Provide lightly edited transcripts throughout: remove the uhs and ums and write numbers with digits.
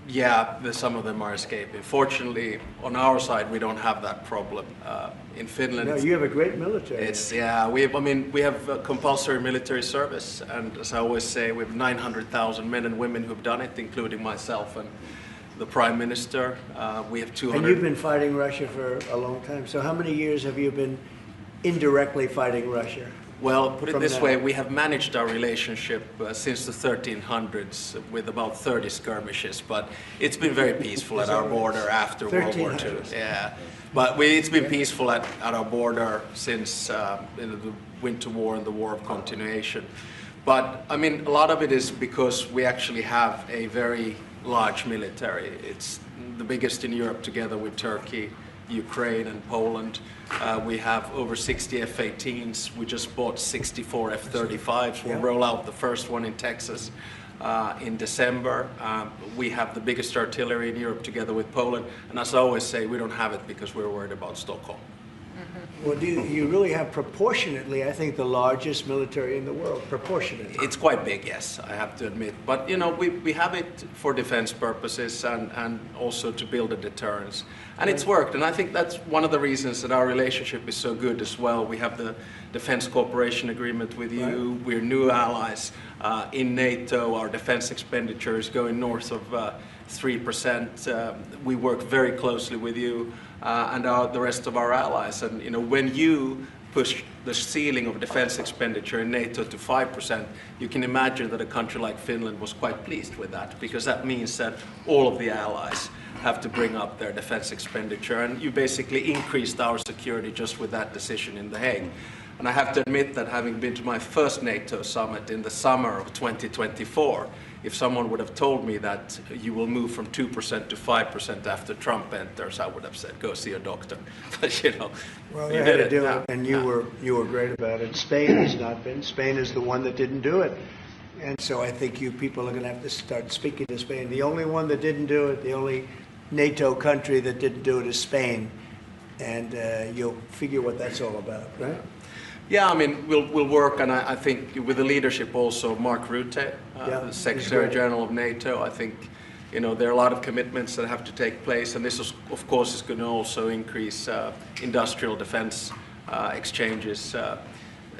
Yeah, some of them are escaping. Fortunately, on our side, we don't have that problem. In Finland, No, you have a great military. we have compulsory military service, and as I always say, we have 900,000 men and women who've done it, including myself and the Prime Minister. We have 200. And you've been fighting Russia for a long time. So how many years have you been indirectly fighting Russia? Well, put it this way, we have managed our relationship since the 1300s with about 30 skirmishes, but it's been very peaceful at our border after World War II. Yeah, but it's been peaceful at our border since the Winter War and the War of Continuation. But I mean, a lot of it is because we actually have a very large military. It's the biggest in Europe together with Turkey, Ukraine and Poland. We have over 60 F-18s. We just bought 64 F-35s. We'll roll out the first one in Texas in December. We have the biggest artillery in Europe together with Poland. And as I always say, we don't have it because we're worried about Stockholm. Well, you really have proportionately, I think, the largest military in the world, proportionately. It's quite big, yes, I have to admit. But, you know, we have it for defense purposes and also to build a deterrence. And it's worked, and I think that's one of the reasons that our relationship is so good as well. We have the Defense Cooperation Agreement with you. Right. We're new allies in NATO. Our defense expenditure is going north of 3%. We work very closely with you and the rest of our allies. And you know, when you push the ceiling of defense expenditure in NATO to 5%, you can imagine that a country like Finland was quite pleased with that, because that means that all of the allies have to bring up their defense expenditure, and you basically increased our security just with that decision in The Hague. And I have to admit that, having been to my first NATO summit in the summer of 2024, if someone would have told me that you will move from 2% to 5% after Trump enters, I would have said, go see a doctor. But you know, well, you had to do it, and you were great about it. Spain has not been. Spain is the one that didn't do it. And so I think you people are going to have to start speaking to Spain. The only one that didn't do it, the only NATO country that didn't do it is Spain. And you'll figure what that's all about, right? Yeah, I mean, we'll work, and I think with the leadership also, Mark Rutte, the Secretary General of NATO, I think, you know, there are a lot of commitments that have to take place, and this, of course, is going to also increase industrial defense exchanges. I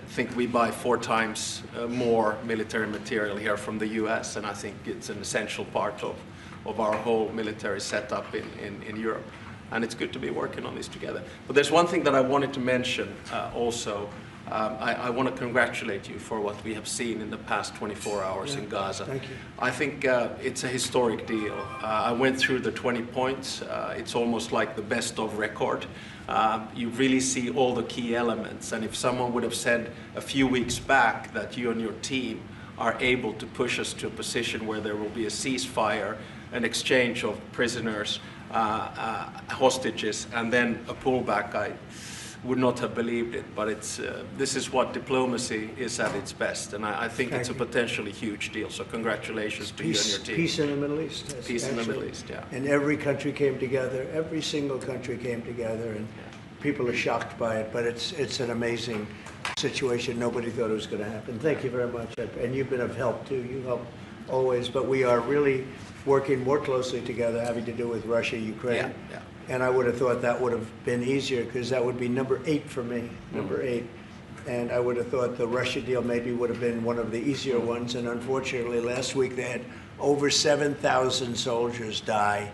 think we buy 4 times more military material here from the US, and I think it's an essential part of our whole military setup in Europe. And it's good to be working on this together. But there's one thing that I wanted to mention also. I want to congratulate you for what we have seen in the past 24 hours in Gaza. Thank you. I think it's a historic deal. I went through the 20 points. It's almost like the best of record. You really see all the key elements. And if someone would have said a few weeks back that you and your team are able to push us to a position where there will be a ceasefire, an exchange of prisoners, hostages, and then a pullback, I would not have believed it. But this is what diplomacy is at its best, and I think it's a potentially huge deal. So congratulations to you and your team. Peace in the Middle East. Peace in the Middle East, yeah. And every country came together. Every single country came together, and people are shocked by it. But it's an amazing situation. Nobody thought it was going to happen. Thank you very much, and you've been of help too. You help always, but we are really working more closely together, having to do with Russia, Ukraine. Yeah. And I would have thought that would have been easier, because that would be number 8 for me, number 8. And I would have thought the Russia deal maybe would have been one of the easier ones. And unfortunately, last week they had over 7,000 soldiers die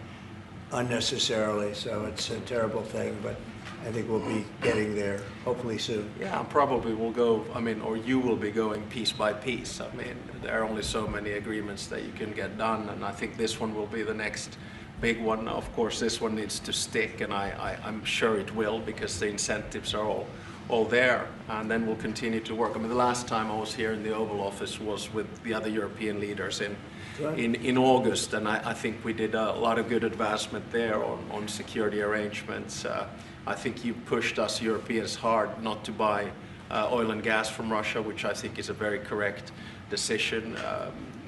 unnecessarily. So it's a terrible thing, but I think we'll be getting there hopefully soon. Yeah, probably we'll go, I mean, or you will be going piece by piece. I mean, there are only so many agreements that you can get done, and I think this one will be the next big one. Of course, this one needs to stick, and I'm sure it will, because the incentives are all there, and then we'll continue to work. I mean, the last time I was here in the Oval Office was with the other European leaders in August, and I think we did a lot of good advancement there on security arrangements. I think you pushed us Europeans hard not to buy oil and gas from Russia, which I think is a very correct decision.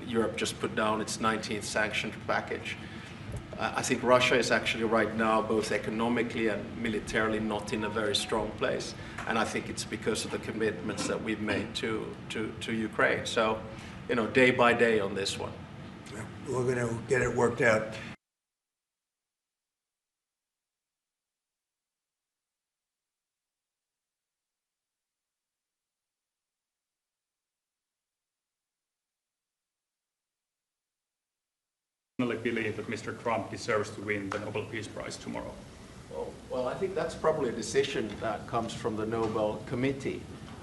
Europe just put down its 19th sanctions package. I think Russia is actually right now, both economically and militarily, not in a very strong place. And I think it's because of the commitments that we've made to Ukraine. So, you know, day by day on this one. We're going to get it worked out. personally believe that Mr. Trump deserves to win the Nobel Peace Prize tomorrow? Well, I think that's probably a decision that comes from the Nobel Committee.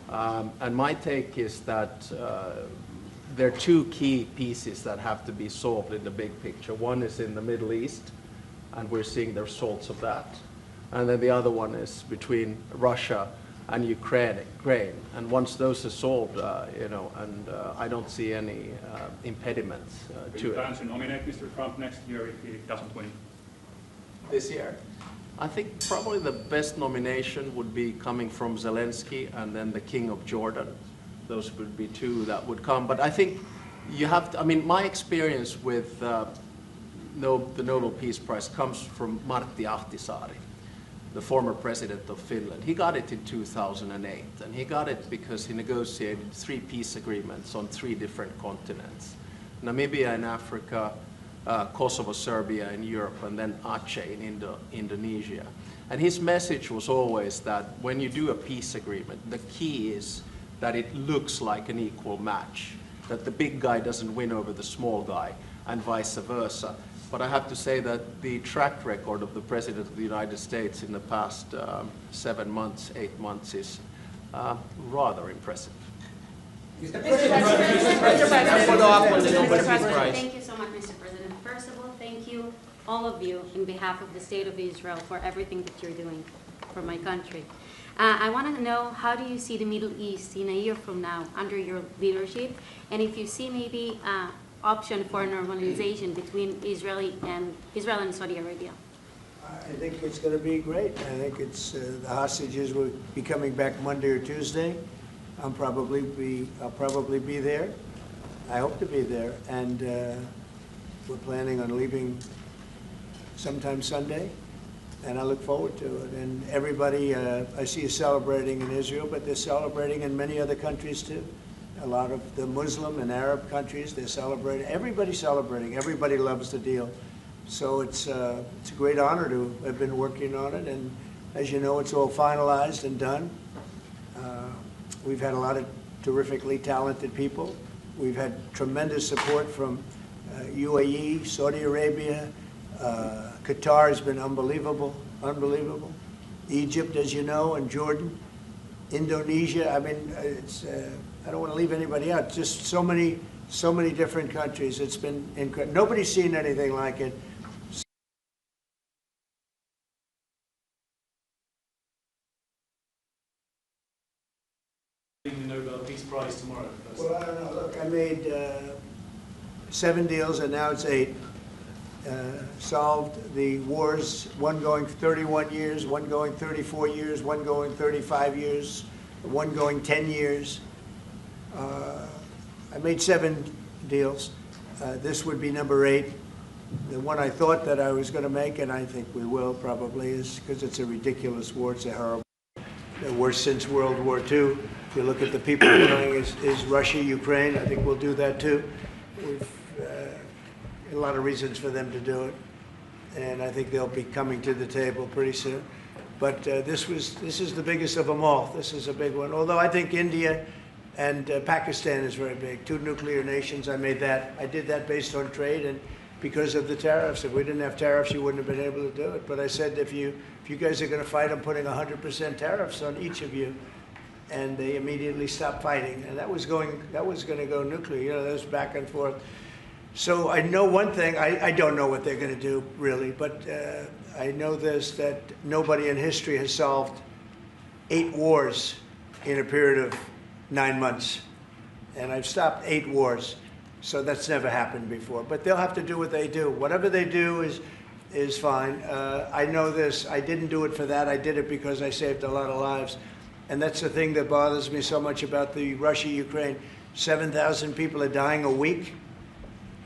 And my take is that there are two key pieces that have to be solved in the big picture. One is in the Middle East, and we're seeing the results of that. And then the other one is between Russia and Ukraine. And once those are solved, I don't see any impediments Do to you it. plan to nominate Mr. Trump next year if he doesn't win? This year? I think probably the best nomination would be coming from Zelensky and then the King of Jordan. Those would be two that would come. But I think you have to, my experience with the Nobel Peace Prize comes from Martti Ahtisaari, the former president of Finland. He got it in 2008, and he got it because he negotiated 3 peace agreements on 3 different continents. Namibia in Africa, Kosovo, Serbia in Europe, and then Aceh in Indonesia. And his message was always that when you do a peace agreement, the key is that it looks like an equal match, that the big guy doesn't win over the small guy, and vice versa. But I have to say that the track record of the President of the United States in the past 7 months, 8 months is rather impressive. Mr. President, thank you so much, Mr. President. First of all, thank you, all of you, in behalf of the State of Israel, for everything that you're doing for my country. I want to know, how do you see the Middle East in a year from now under your leadership? And if you see maybe option for normalization between Israel and Saudi Arabia? I think it's going to be great. I think it's the hostages will be coming back Monday or Tuesday. I'll probably be there. I hope to be there, and we're planning on leaving sometime Sunday, and I look forward to it. And everybody I see is celebrating in Israel, but they're celebrating in many other countries too. A lot of the Muslim and Arab countries, they're celebrating. Everybody's celebrating. Everybody loves the deal. So it's a great honor to have been working on it. And as you know, it's all finalized and done. We've had a lot of terrifically talented people. We've had tremendous support from UAE, Saudi Arabia. Qatar has been unbelievable. Egypt, as you know, and Jordan. Indonesia. It's. I don't want to leave anybody out. Just so many different countries. It's been incredible. Nobody's seen anything like it. The Nobel Peace Prize tomorrow. Well, I don't know. Look, I made 7 deals, and now it's 8. Solved the wars. One going 31 years, one going 34 years, one going 35 years, one going 10 years. I made 7 deals. This would be number 8. The one I thought that I was going to make, and I think we will probably, is because it's a ridiculous war. It's a horrible, the worst since World War II. If you look at the people dying, is Russia, Ukraine. I think we'll do that too. We've a lot of reasons for them to do it, and I think they'll be coming to the table pretty soon. But this is the biggest of them all. This is a big one. Although I think India and Pakistan is very big. 2 nuclear nations. I did that based on trade and because of the tariffs. If we didn't have tariffs, you wouldn't have been able to do it. But I said, if you guys are going to fight, I'm putting 100% tariffs on each of you. And they immediately stopped fighting. And that was going to go nuclear. You know, that was back and forth. So I know one thing. I don't know what they're going to do really, but I know this, that nobody in history has solved 8 wars in a period of 9 months. And I've stopped 8 wars. So that's never happened before. But they'll have to do what they do. Whatever they do is fine. I know this. I didn't do it for that. I did it because I saved a lot of lives. And that's the thing that bothers me so much about the Russia-Ukraine. 7,000 people are dying a week.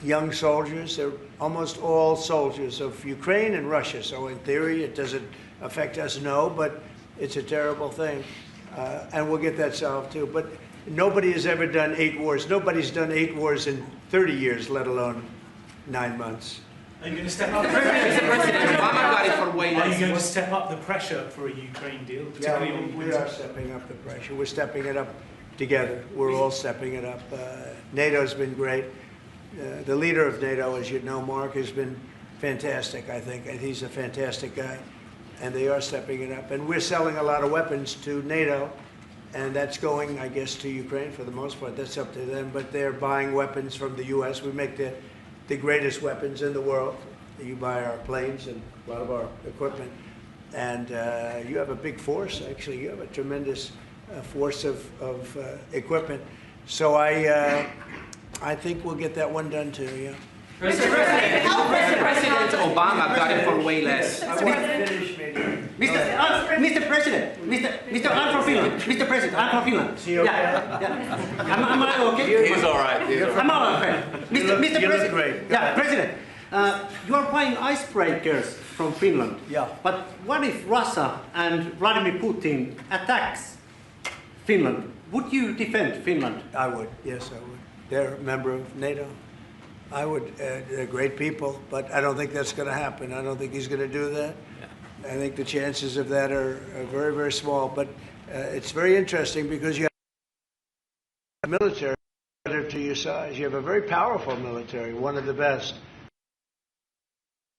Young soldiers. They're almost all soldiers of Ukraine and Russia. So in theory, it doesn't affect us, no, but it's a terrible thing. And we'll get that solved too. But nobody has ever done 8 wars. Nobody's done 8 wars in 30 years, let alone 9 months. Are you going to step up? Are you going to step up the pressure for a Ukraine deal? Yeah, we are stepping up the pressure. We're stepping it up together. We're all stepping it up. NATO's been great. the leader of NATO, as you know, Mark, has been fantastic, I think. And he's a fantastic guy. And they are stepping it up. And we're selling a lot of weapons to NATO. And that's going, I guess, to Ukraine for the most part. That's up to them. But they're buying weapons from the U.S. We make the greatest weapons in the world. You buy our planes and a lot of our equipment. And you have a big force, actually. You have a tremendous force of equipment. So I think we'll get that one done too, yeah. Mr. President Obama got it for way less. I want to finish, maybe. Mr. President, Mr. I'm from Finland. Mr. President, I'm from Finland. See, okay? Yeah. Am I okay? He's all right. He's all right. I'm all right. Mr. You look President. great. Yeah, President. You are buying icebreakers from Finland. Yeah. But what if Russia and Vladimir Putin attacks Finland? Would you defend Finland? I would, yes, I would. They're a member of NATO. I would. They're great people, but I don't think that's going to happen. I don't think he's going to do that. Yeah. I think the chances of that are very, very small. But it's very interesting because you have a military to your size. You have a very powerful military, one of the best.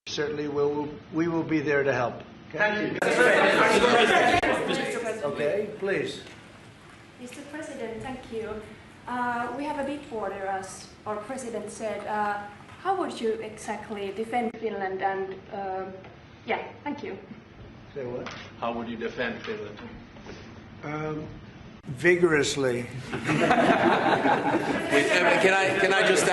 Certainly, we will be there to help. Okay? Thank you. Okay, please. Mr. President, thank you. We have a big border, as our president said. How would you exactly defend Finland? And yeah, thank you. Say what? How would you defend Finland? Vigorously. Can I just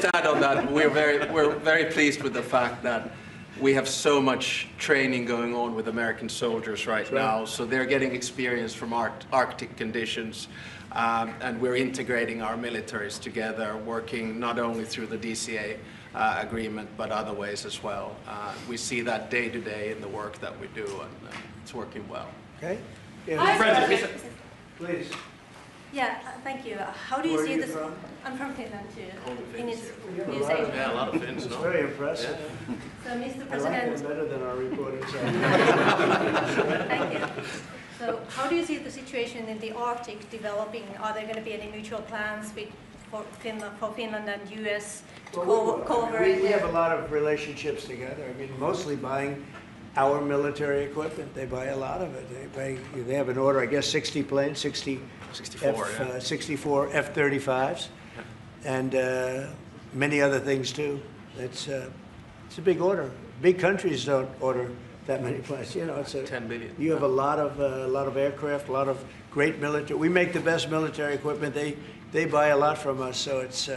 add on that? We're very pleased with the fact that we have so much training going on with American soldiers right now. So they're getting experience from Arctic conditions. And we're integrating our militaries together, working not only through the DCA agreement, but other ways as well. We see that day to day in the work that we do, and it's working well. Okay? Please. Yeah, thank you. How do you Where see are you this? from? I'm from Finland too. Only Finnish Finns. news agent. Yeah, a lot of Finns, It's no? very impressive. So, Mr. I like them President, better than our reporters. thank you. So, how do you see the situation in the Arctic developing? Are there going to be any mutual plans for Finland and U.S. to cooperate? We have a lot of relationships together. I mean, mostly buying our military equipment. They buy a lot of it. They have an order, I guess, 60 planes, 64 F-35s, and many other things too. It's a big order. Big countries don't order that many planes. You know, it's 10 billion. You have a lot of aircraft, a lot of great military. We make the best military equipment. They buy a lot from us, so it's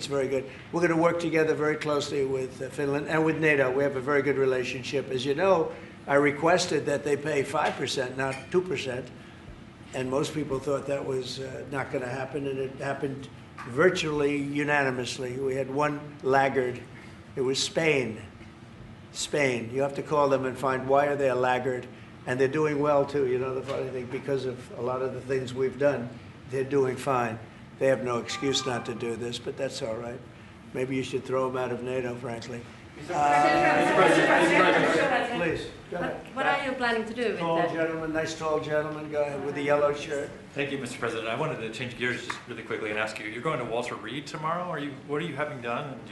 very good. We're going to work together very closely with Finland and with NATO. We have a very good relationship. As you know, I requested that they pay 5%, not 2%, and most people thought that was not going to happen, and it happened virtually unanimously. We had one laggard. It was Spain. Spain. You have to call them and find why are they a laggard, and they're doing well too. You know, the funny thing, because of a lot of the things we've done, they're doing fine. They have no excuse not to do this, but that's all right. Maybe you should throw them out of NATO, frankly. Please, go ahead. What are you planning to do with Tall that? gentleman, nice tall gentleman, go ahead with the yellow shirt. Thank you, Mr. President. I wanted to change gears just really quickly and ask you, you're going to Walter Reed tomorrow? What are you having done? And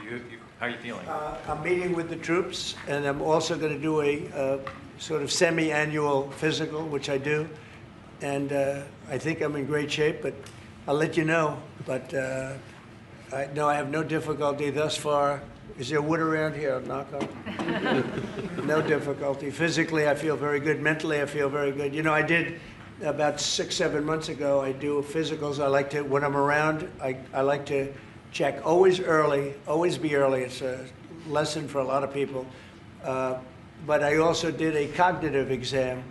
how are you feeling? I'm meeting with the troops, and I'm also going to do a sort of semi-annual physical, which I do. And I think I'm in great shape, but I'll let you know. But I have no difficulty thus far. Is there wood around here? I'll knock on. No difficulty. Physically, I feel very good. Mentally, I feel very good. You know, I did about 6, 7 months ago. I do physicals. I like to, when I'm around, I like to check always early, always be early. It's a lesson for a lot of people. But I also did a cognitive exam,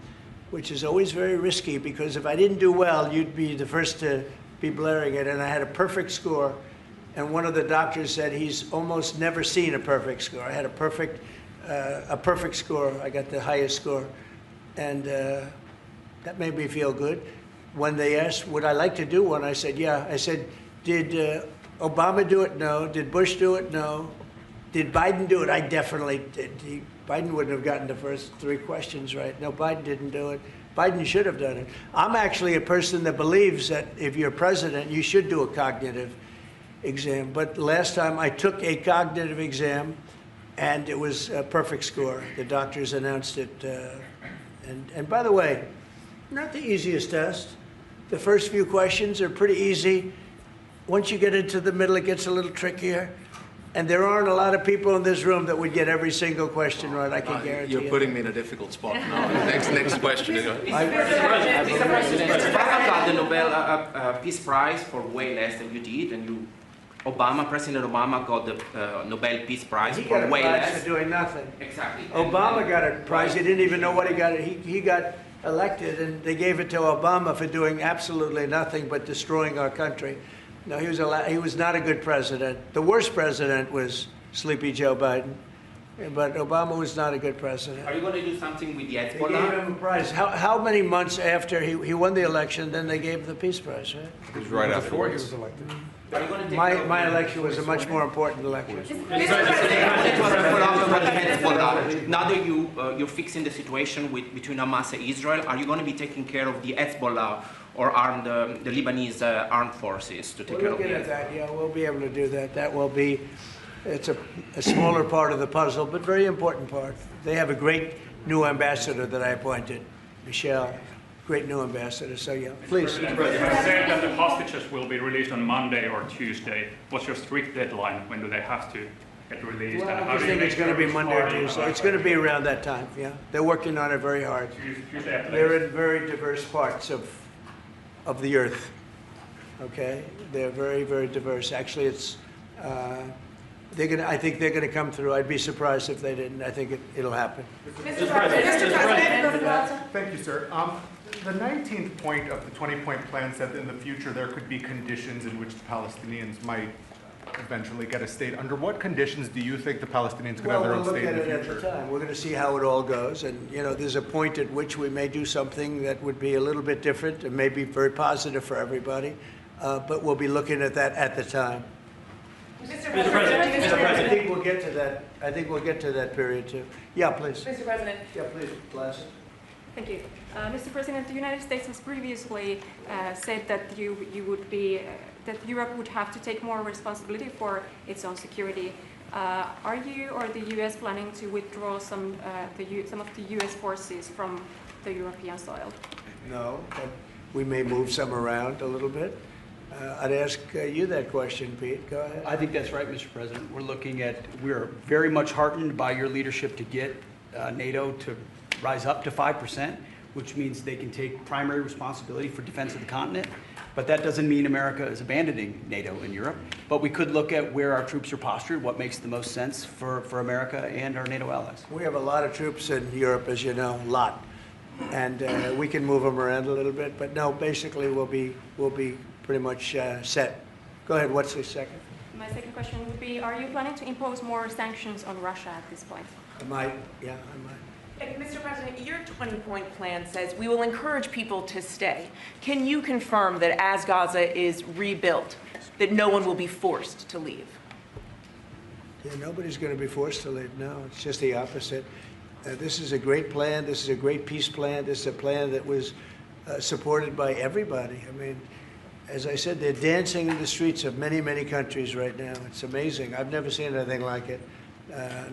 which is always very risky because if I didn't do well, you'd be the first to be blaring it. And I had a perfect score. And one of the doctors said he's almost never seen a perfect score. I had a perfect score. I got the highest score. And that made me feel good. When they asked, would I like to do one? I said, yeah. I said, did Obama do it? No. Did Bush do it? No. Did Biden do it? I definitely did. Biden wouldn't have gotten the first 3 questions right. No, Biden didn't do it. Biden should have done it. I'm actually a person that believes that if you're president, you should do a cognitive. exam. But last time I took a cognitive exam, and it was a perfect score. The doctors announced it. And by the way, not the easiest test. The first few questions are pretty easy. Once you get into the middle, it gets a little trickier. And there aren't a lot of people in this room that would get every single question right, I can guarantee you. You're putting me in a difficult spot now. Next question. Mr. President, Trump got the Nobel Peace Prize for way less than you did, and President Obama got the Nobel Peace Prize for way less. He got a prize for doing nothing. Exactly. Obama got a prize. He didn't even know what he got. He got elected, and they gave it to Obama for doing absolutely nothing but destroying our country. No, he was not a good president. The worst president was Sleepy Joe Biden, but Obama was not a good president. Are you going to do something with the They gave Hezbollah? him a prize. How many months after he won the election, then they gave him the Peace Prize, right? It was right after he was elected. Are you going to take My election was a much more important election. Now that you're fixing the situation between Hamas and Israel, are you going to be taking care of the Hezbollah or the Lebanese armed forces to take We're care of looking at it? that, yeah, we'll be able to do that. That will be, it's a smaller part of the puzzle, but very important part. They have a great new ambassador that I appointed, Michelle, great new ambassador, so yeah, please. You have said that the hostages will be released on Monday or Tuesday. What's your strict deadline? When do they have to get released? Well, And how I do you think make it's going to sure be Monday or Tuesday. It's going to be around that time, yeah. They're working on it very hard. Tuesday after They're that. in very diverse parts of the earth, okay? They're very, very diverse. Actually, it's, I think they're going to come through. I'd be surprised if they didn't. I think it'll happen. Mr. President. Thank you, sir. The 19th point of the 20-point plan said that in the future there could be conditions in which the Palestinians might eventually get a state. Under what conditions do you think the Palestinians could have their own state in the We'll look at it at the future? time. We're going to see how it all goes. And, you know, there's a point at which we may do something that would be a little bit different and may be very positive for everybody. But we'll be looking at that at the time. Mr. I think we'll get to that. I think we'll get to that period too. Yeah, please. Mr. President. Yeah, please, Glass. Thank you. Mr. President, the United States has previously said that that Europe would have to take more responsibility for its own security. Are you or the U.S. planning to withdraw some of the U.S. forces from the European soil? No, but we may move some around a little bit. I'd ask you that question, Pete. Go ahead. I think that's right, Mr. President. We're very much heartened by your leadership to get NATO to rise up to 5%, which means they can take primary responsibility for defense of the continent. But that doesn't mean America is abandoning NATO in Europe. But we could look at where our troops are postured, what makes the most sense for America and our NATO allies. We have a lot of troops in Europe, as you know, a lot. And we can move them around a little bit. But no, basically we'll be pretty much set. Go ahead, what's the second? My second question would be, are you planning to impose more sanctions on Russia at this point? I might, yeah, I might. Mr. President, your 20-point plan says we will encourage people to stay. Can you confirm that as Gaza is rebuilt, that no one will be forced to leave? Yeah, nobody's going to be forced to leave. No, it's just the opposite. This is a great plan. This is a great peace plan. This is a plan that was supported by everybody. I mean, as I said, they're dancing in the streets of many, many countries right now. It's amazing. I've never seen anything like it.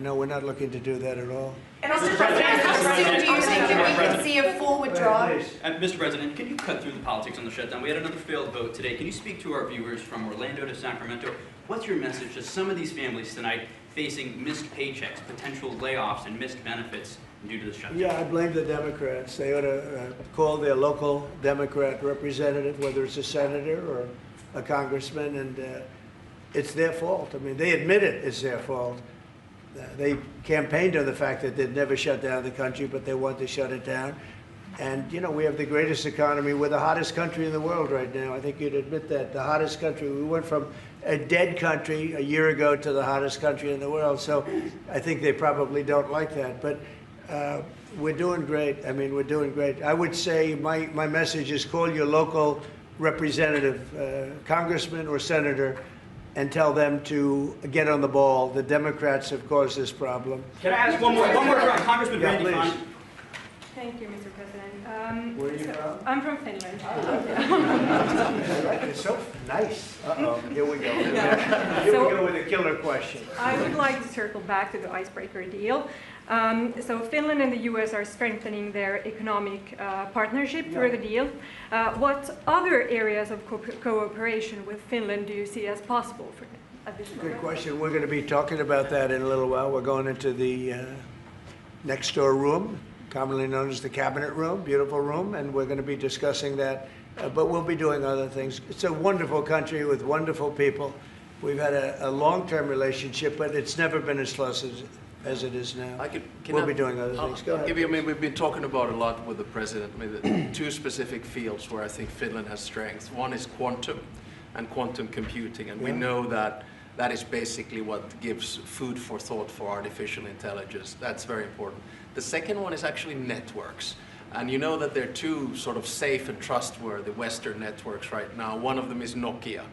No, we're not looking to do that at all. And Mr. President, how soon do you think that we can see a full withdrawal? Mr. President, can you cut through the politics on the shutdown? We had another failed vote today. Can you speak to our viewers from Orlando to Sacramento? What's your message to some of these families tonight facing missed paychecks, potential layoffs, and missed benefits due to the shutdown? Yeah, I blame the Democrats. They ought to call their local Democrat representative, whether it's a senator or a congressman, and it's their fault. I mean, they admit it's their fault. They campaigned on the fact that they'd never shut down the country, but they want to shut it down. And, you know, we have the greatest economy. We're the hottest country in the world right now. I think you'd admit that. The hottest country. We went from a dead country a year ago to the hottest country in the world. So I think they probably don't like that. But we're doing great. I mean, we're doing great. I would say my message is call your local representative, congressman or senator, and tell them to get on the ball. The Democrats have caused this problem. Can I ask one more? Congressman Randy Fine. Thank you, Mr. President. Where are you from? I'm from Finland. It's so nice. Uh-oh, here we go. Here we go with a killer question. I would like to circle back to the icebreaker deal. So Finland and the US are strengthening their economic partnership through the deal. What other areas of cooperation with Finland do you see as possible at this moment? Good question. We're going to be talking about that in a little while. We're going into the next door room, commonly known as the cabinet room, beautiful room, and we're going to be discussing that. But we'll be doing other things. It's a wonderful country with wonderful people. We've had a long-term relationship, but it's never been as close as it is now. We'll be doing other things. Go ahead. We've been talking about a lot with the president. The two specific fields where I think Finland has strengths. One is quantum and quantum computing, and we know that that is basically what gives food for thought for artificial intelligence. That's very important. The second one is actually networks. And you know that there are two sort of safe and trustworthy Western networks right now. One of them is Nokia,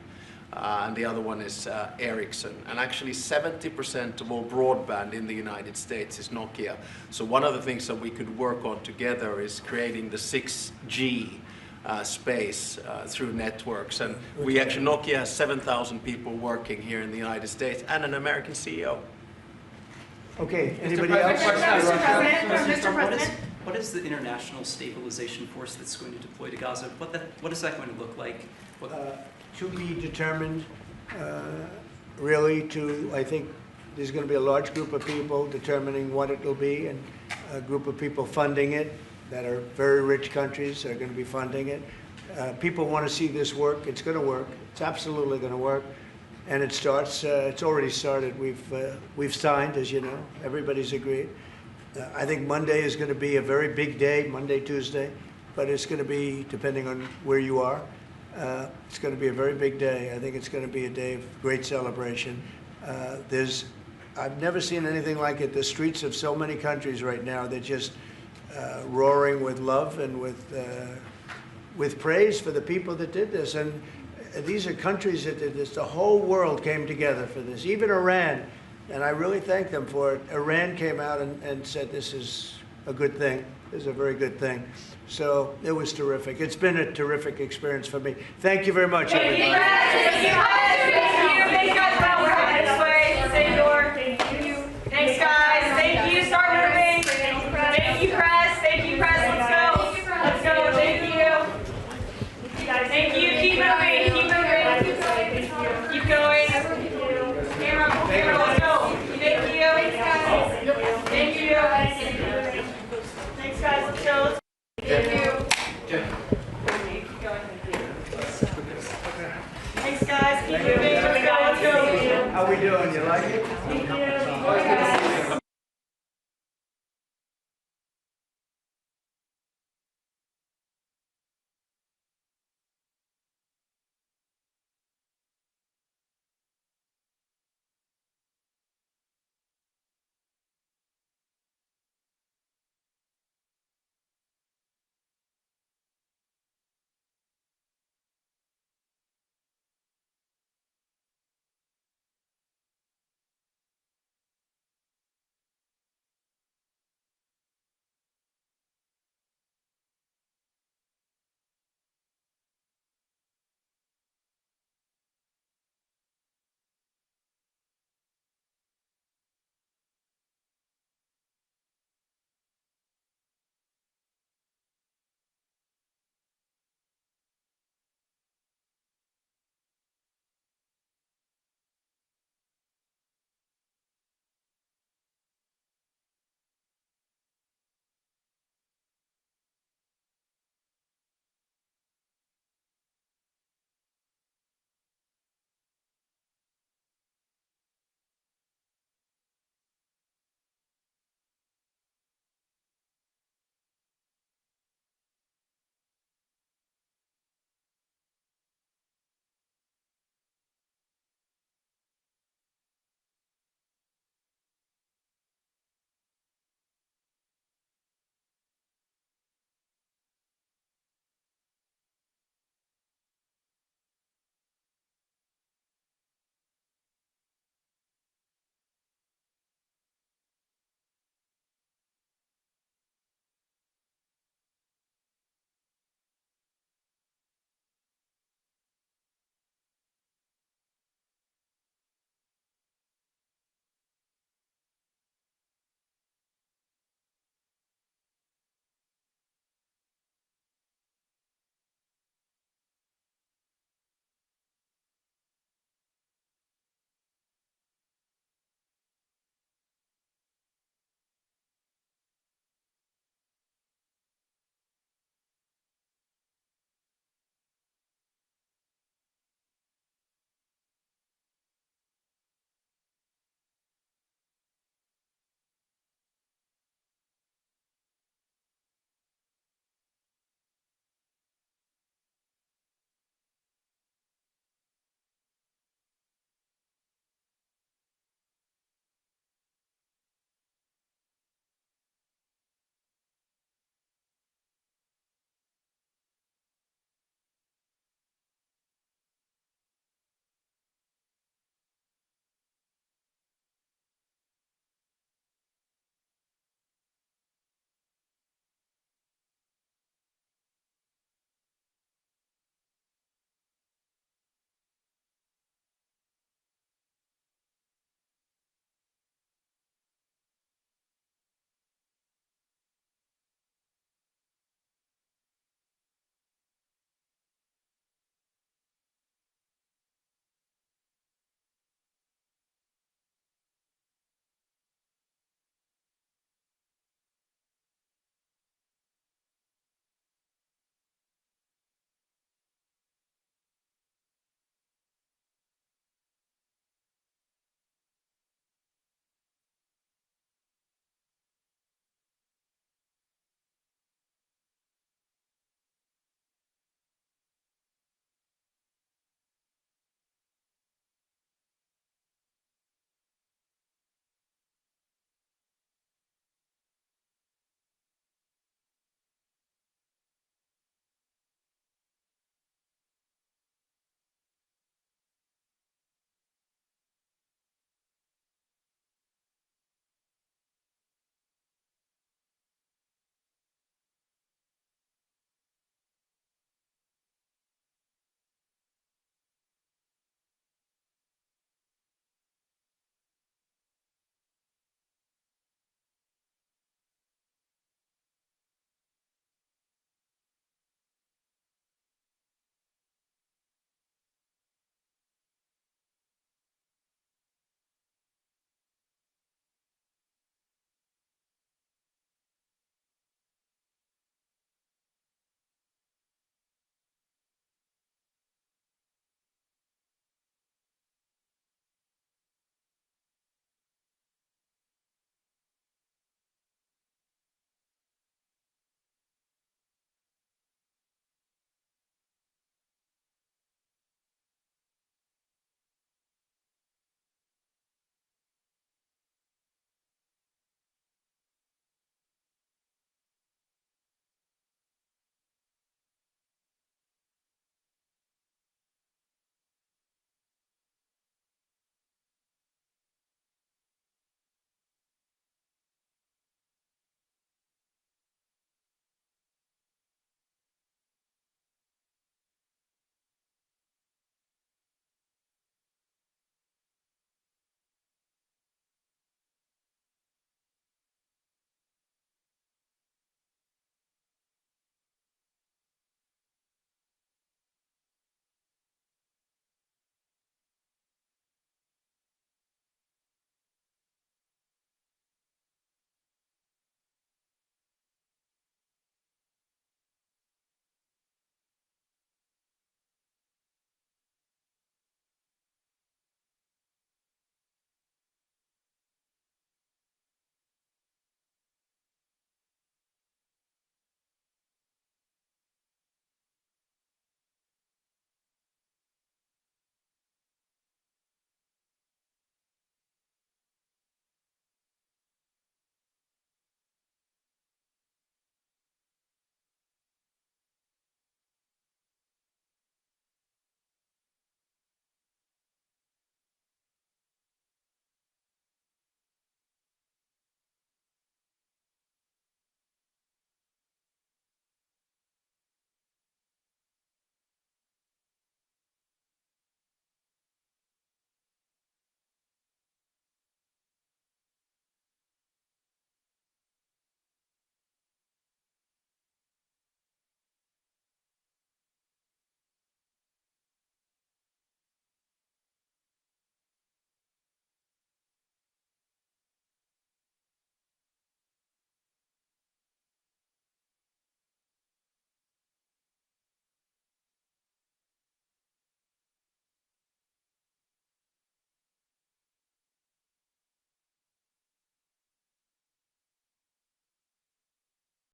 and the other one is Ericsson. And actually 70% of all broadband in the United States is Nokia. So one of the things that we could work on together is creating the 6G space through networks. And we actually, Nokia has 7,000 people working here in the United States and an American CEO. Okay, anybody else? Mr. President, what is the international stabilization force that's going to deploy to Gaza? What is that going to look like? To be determined, really, I think there's going to be a large group of people determining what it will be, and a group of people funding it that are very rich countries are going to be funding it. People want to see this work. It's going to work. It's absolutely going to work. And it starts, it's already started. We've signed, as you know. Everybody's agreed. I think Monday is going to be a very big day, Monday, Tuesday, but it's going to be, depending on where you are, it's going to be a very big day. I think it's going to be a day of great celebration. I've never seen anything like it. The streets of so many countries right now, they're just roaring with love and with praise for the people that did this. And these are countries that did this. The whole world came together for this, even Iran. And I really thank them for it. Iran came out and said this is a good thing. This is a very good thing. So it was terrific. It's been a terrific experience for me. Thank you very much, everybody.